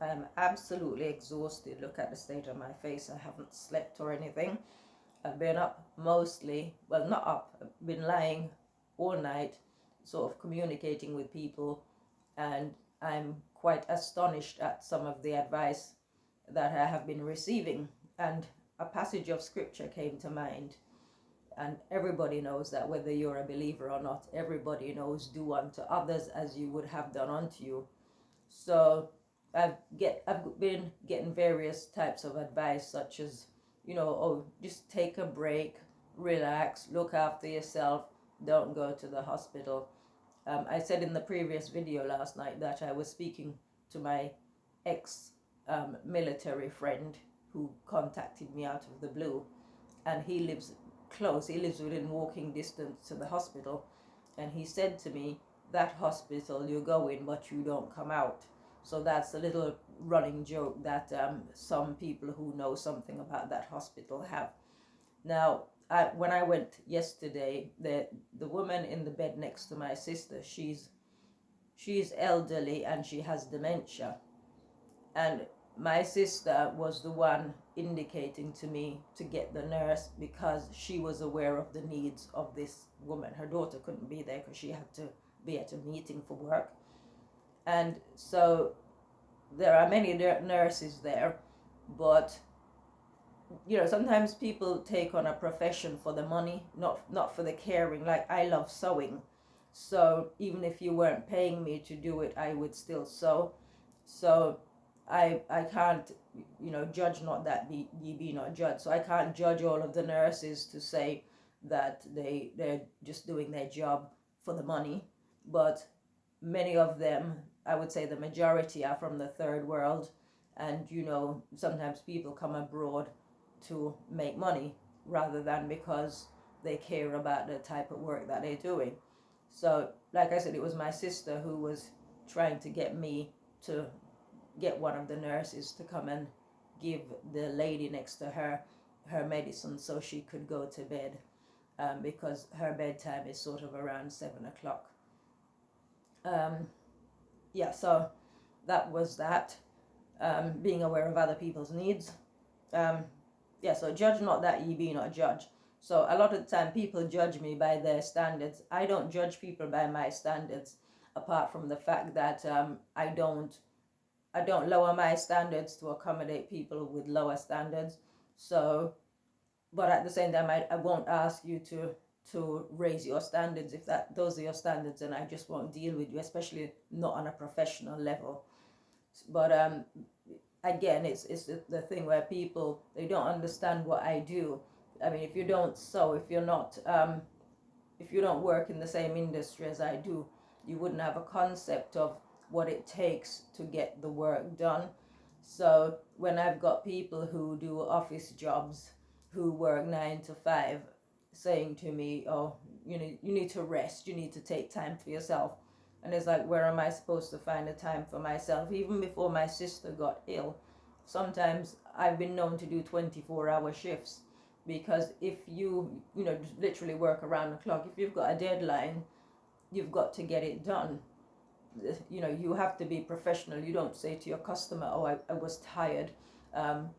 I am absolutely exhausted. Look at the state of my face. I haven't slept or anything. I've been up mostly, well, not up, I've been lying all night, sort of communicating with people, and I'm quite astonished at some of the advice that I have been receiving. And a passage of scripture came to mind, and everybody knows that whether you're a believer or not, everybody knows, do unto others as you would have done unto you. So I've been getting various types of advice, such as, oh, just take a break, relax, look after yourself, don't go to the hospital. I said in the previous video last night that I was speaking to my ex military friend who contacted me out of the blue, and he lives close, he lives within walking distance to the hospital. And he said to me, that hospital you go in but you don't come out. So that's a little running joke that some people who know something about that hospital have. Now, when I went yesterday, the woman in the bed next to my sister, she's elderly and she has dementia. And my sister was the one indicating to me to get the nurse because she was aware of the needs of this woman. Her daughter couldn't be there because she had to be at a meeting for work. And so there are many nurses there, but sometimes people take on a profession for the money, not for the caring. Like, I love sewing, so even if you weren't paying me to do it, I would still sew. So I can't, judge not that ye be not judged. So I can't judge all of the nurses to say that they're just doing their job for the money. But many of them, I would say the majority, are from the third world. And sometimes people come abroad to make money rather than because they care about the type of work that they're doing. So like I said, it was my sister who was trying to get me to get one of the nurses to come and give the lady next to her medicine so she could go to bed, because her bedtime is sort of around 7 o'clock. Yeah, so that was that. Being aware of other people's needs. Yeah, so judge not that ye be not judged. So a lot of the time people judge me by their standards. I don't judge people by my standards, apart from the fact that I don't lower my standards to accommodate people with lower standards. So, but at the same time, I won't ask you to raise your standards. If those are your standards, then I just won't deal with you, especially not on a professional level. But again, it's the thing where people, they don't understand what I do. I mean, if you don't sew, if you're not if you don't work in the same industry as I do, you wouldn't have a concept of what it takes to get the work done. So when I've got people who do office jobs, who work 9 to 5, saying to me, oh, you need to rest, you need to take time for yourself. And it's like, where am I supposed to find the time for myself? Even before my sister got ill, sometimes I've been known to do 24-hour shifts, because if you literally work around the clock, if you've got a deadline, you've got to get it done. You have to be professional. You don't say to your customer, oh, I was tired. um,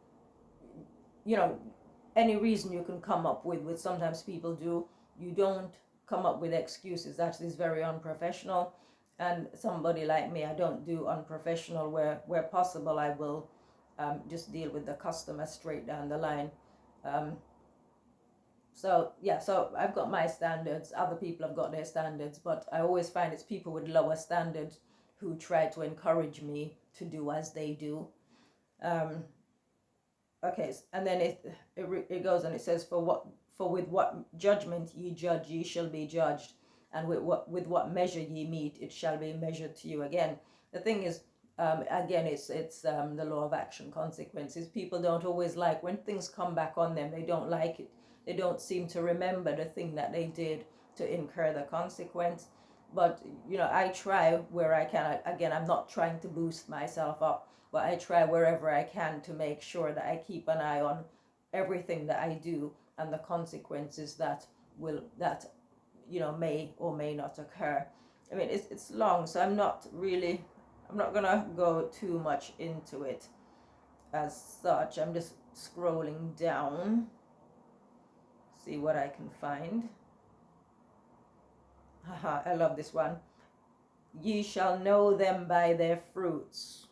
any reason you can come up with, sometimes people do. You don't come up with excuses. That is very unprofessional. And somebody like me, I don't do unprofessional. Where possible, I will just deal with the customer straight down the line. So yeah, so I've got my standards, other people have got their standards, but I always find it's people with lower standards who try to encourage me to do as they do. Okay, and then it goes and it says, for with what judgment ye judge, ye shall be judged, and with what measure ye meet, it shall be measured to you. Again, the thing is, again, it's the law of action consequences. People don't always like when things come back on them. They don't like it. They don't seem to remember the thing that they did to incur the consequence. But I try where I can. Again, I'm not trying to boost myself up, but I try wherever I can to make sure that I keep an eye on everything that I do and the consequences that may or may not occur. I mean, it's long, so I'm not really I'm not gonna go too much into it as such. I'm just scrolling down, see what I can find. Haha, I love this one. Ye shall know them by their fruits.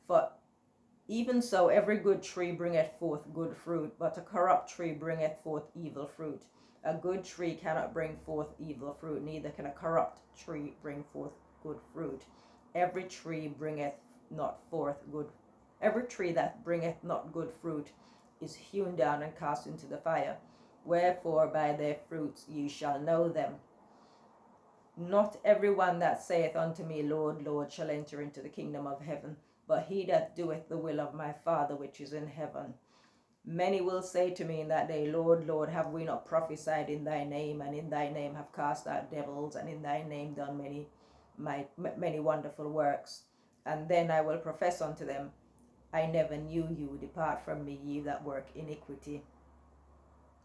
For even so, every good tree bringeth forth good fruit, but a corrupt tree bringeth forth evil fruit. A good tree cannot bring forth evil fruit, neither can a corrupt tree bring forth good fruit. Every tree bringeth not forth good. Every tree that bringeth not good fruit is hewn down and cast into the fire. Wherefore by their fruits ye shall know them. Not every one that saith unto me, Lord, Lord, shall enter into the kingdom of heaven, but he that doeth the will of my Father which is in heaven. Many will say to me in that day, Lord, Lord, have we not prophesied in thy name, and in thy name have cast out devils, and in thy name done many wonderful works? And then I will profess unto them, I never knew you. Depart from me, ye that work iniquity.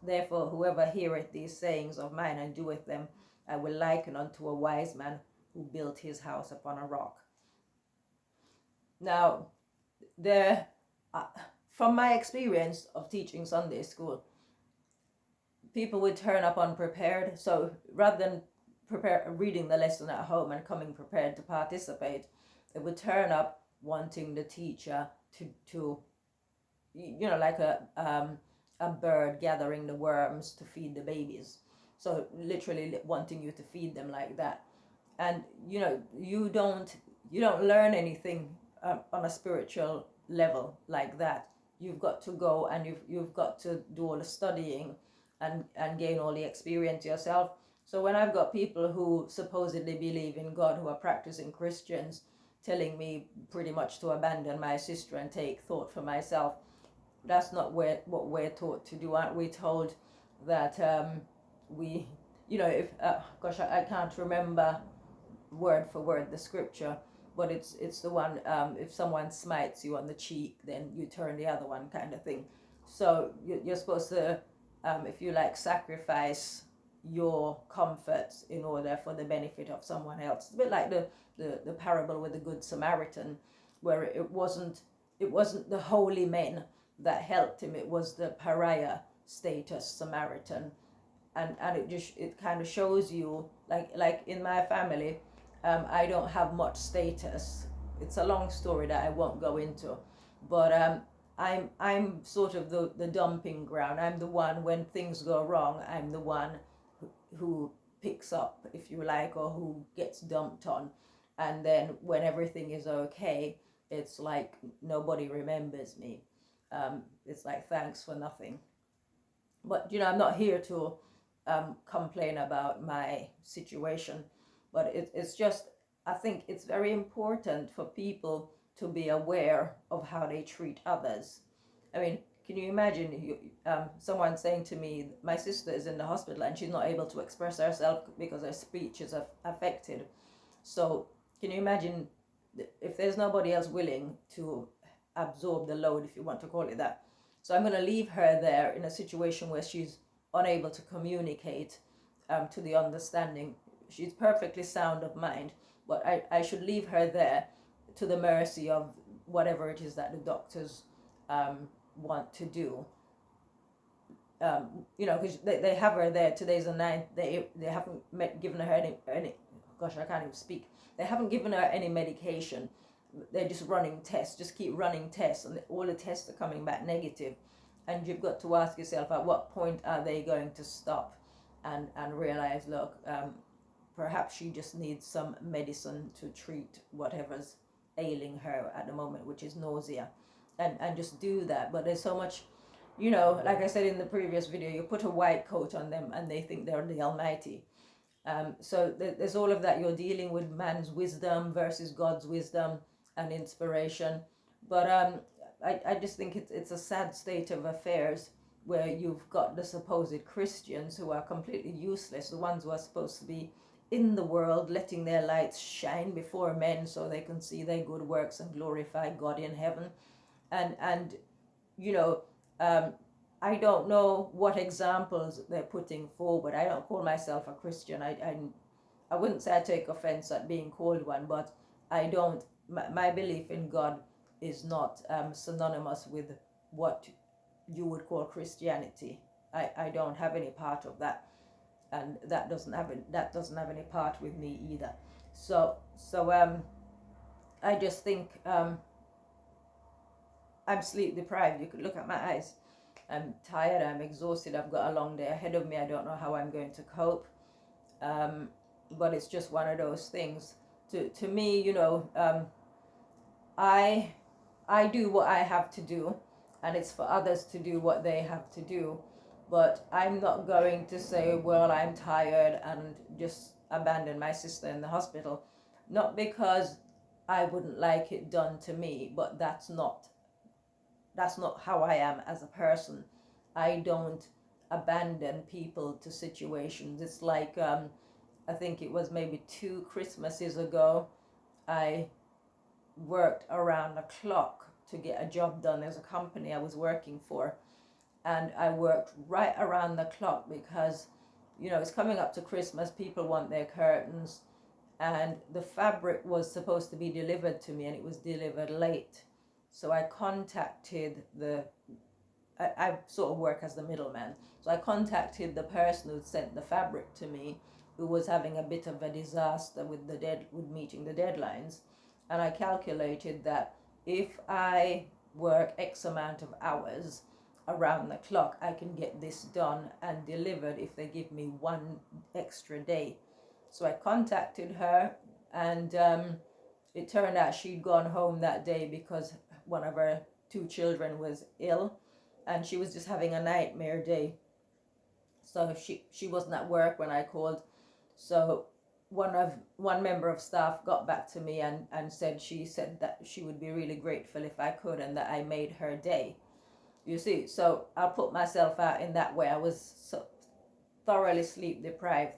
Therefore, whoever heareth these sayings of mine and doeth them, I will liken unto a wise man who built his house upon a rock. Now, from my experience of teaching Sunday school, people would turn up unprepared. So rather than reading the lesson at home and coming prepared to participate, they would turn up wanting the teacher to like a bird gathering the worms to feed the babies. So literally wanting you to feed them like that. And you don't learn anything on a spiritual level like that. You've got to go and you've got to do all the studying and gain all the experience yourself. So when I've got people who supposedly believe in God, who are practicing Christians, telling me pretty much to abandon my sister and take thought for myself, that's not what we're taught to do. Aren't we told that we, if I can't remember word for word the scripture, but it's the one, if someone smites you on the cheek, then you turn the other one, kind of thing. So you're supposed to, if you like, sacrifice your comforts in order for the benefit of someone else. It's a bit like the parable with the Good Samaritan, where it wasn't the holy men that helped him, it was the pariah status Samaritan. And it kind of shows you, like in my family, I don't have much status. It's a long story that I won't go into, but I'm sort of the dumping ground. I'm the one, when things go wrong, I'm the one who picks up, if you like, or who gets dumped on. And then when everything is okay, it's like nobody remembers me. It's like thanks for nothing. But I'm not here to complain about my situation, but it's just, I think it's very important for people to be aware of how they treat others. I mean, can you imagine someone saying to me, my sister is in the hospital and she's not able to express herself because her speech is affected. So can you imagine if there's nobody else willing to absorb the load, if you want to call it that? So I'm going to leave her there in a situation where she's unable to communicate to the understanding. She's perfectly sound of mind, but I should leave her there to the mercy of whatever it is that the doctors want to do. Because they have her there. Today's the 9th. They haven't given her any. Gosh, I can't even speak. They haven't given her any medication. They're just running tests. Just keep running tests, and all the tests are coming back negative. And you've got to ask yourself, at what point are they going to stop and realize, look, perhaps she just needs some medicine to treat whatever's ailing her at the moment, which is nausea, and just do that. But there's so much, like I said in the previous video, you put a white coat on them and they think they're the Almighty. So there's all of that. You're dealing with man's wisdom versus God's wisdom and inspiration. But I just think it's a sad state of affairs where you've got the supposed Christians who are completely useless, the ones who are supposed to be in the world, letting their lights shine before men so they can see their good works and glorify God in heaven. And I don't know what examples they're putting forward. I don't call myself a Christian. I wouldn't say I take offense at being called one, but I don't, my belief in God is not synonymous with what you would call Christianity. I don't have any part of that, and that doesn't have any part with me either. So I just think I'm sleep deprived. You could look at my eyes. I'm tired, I'm exhausted, I've got a long day ahead of me, I don't know how I'm going to cope. But it's just one of those things. To me, I do what I have to do, and it's for others to do what they have to do. But I'm not going to say, well, I'm tired, and just abandon my sister in the hospital. Not because I wouldn't like it done to me, but that's not how I am as a person. I don't abandon people to situations. It's like I think it was maybe 2 Christmases ago, I worked around the clock to get a job done. There's a company I was working for, and I worked right around the clock because it's coming up to Christmas, people want their curtains, and the fabric was supposed to be delivered to me, and it was delivered late. So I contacted I sort of work as the middleman. So I contacted the person who sent the fabric to me, who was having a bit of a disaster with meeting the deadlines. And I calculated that if I work X amount of hours around the clock, I can get this done and delivered if they give me 1 extra day. So I contacted her, and it turned out she'd gone home that day because one of her 2 children was ill, and she was just having a nightmare day. So she wasn't at work when I called. So one member of staff got back to me and she said that she would be really grateful if I could, and that I made her day. You see, so I'll put myself out in that way. I was so thoroughly sleep deprived.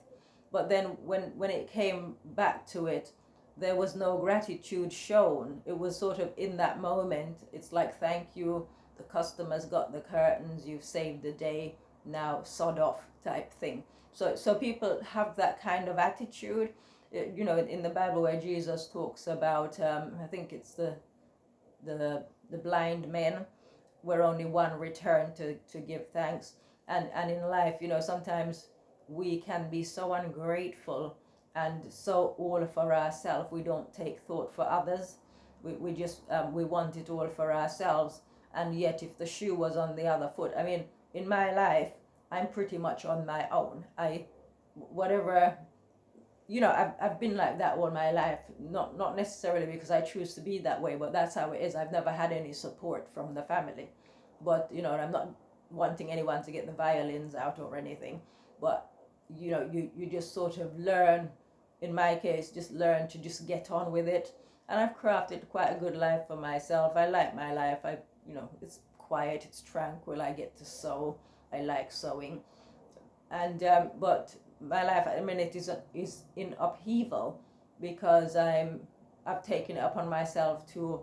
But then when it came back to it, there was no gratitude shown. It was sort of in that moment, it's like, thank you, the customers got the curtains, you've saved the day, now sod off type thing. So people have that kind of attitude. In the Bible where Jesus talks about, I think it's the blind men, where only one returned to give thanks. And in life, sometimes we can be so ungrateful and so all for ourselves. We don't take thought for others. We just we want it all for ourselves. And yet if the shoe was on the other foot, I mean, in my life, I'm pretty much on my own. I've been like that all my life, not necessarily because I choose to be that way, but that's how it is. I've never had any support from the family. But I'm not wanting anyone to get the violins out or anything, but you just sort of learn, in my case, just learn to just get on with it. And I've crafted quite a good life for myself. I like my life. It's quiet, it's tranquil, I get to sew, I like sewing. And but my life at the minute is in upheaval because I've taken it upon myself to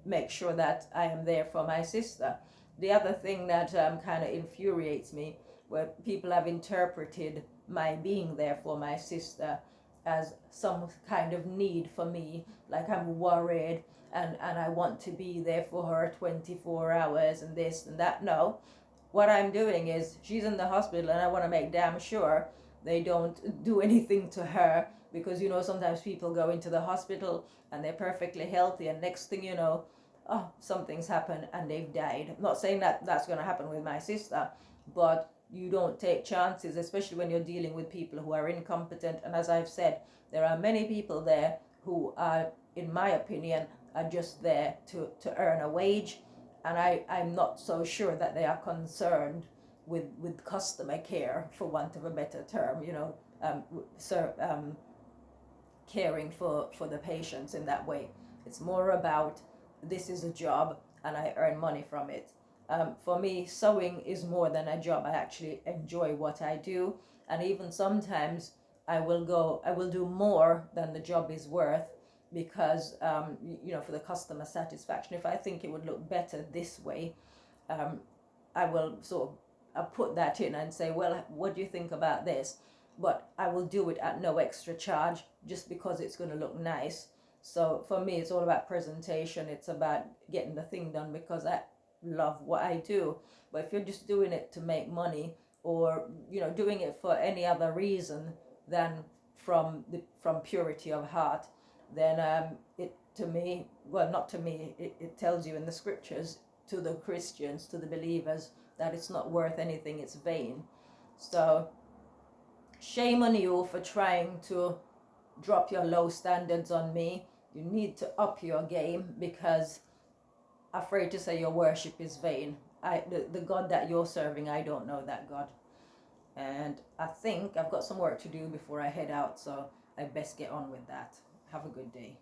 make sure that I am there for my sister. The other thing that kind of infuriates me, where people have interpreted my being there for my sister as some kind of need for me, like I'm worried and I want to be there for her 24 hours and this and that. No, what I'm doing is, she's in the hospital and I want to make damn sure they don't do anything to her, because sometimes people go into the hospital and they're perfectly healthy, and next thing you know, something's happened and they've died. I'm not saying that that's going to happen with my sister, but you don't take chances, especially when you're dealing with people who are incompetent. And as I've said, there are many people there who are, in my opinion, are just there to earn a wage, and I'm not so sure that they are concerned with customer care, for want of a better term, caring for the patients in that way. It's more about, this is a job and I earn money from it. For me, sewing is more than a job. I actually enjoy what I do, and even sometimes I will do more than the job is worth, because for the customer satisfaction. If I think it would look better this way, I will sort of put that in and say, well, what do you think about this? But I will do it at no extra charge, just because it's going to look nice. So for me, it's all about presentation. It's about getting the thing done because I love what I do. But if you're just doing it to make money, or doing it for any other reason than from purity of heart, then it to me, well, not to me, it tells you in the scriptures, to the Christians, to the believers, that it's not worth anything. It's vain. So shame on you for trying to drop your low standards on me. You need to up your game, because afraid to say your worship is vain. The God that you're serving, I don't know that God. And I think I've got some work to do before I head out, so I best get on with that. Have a good day.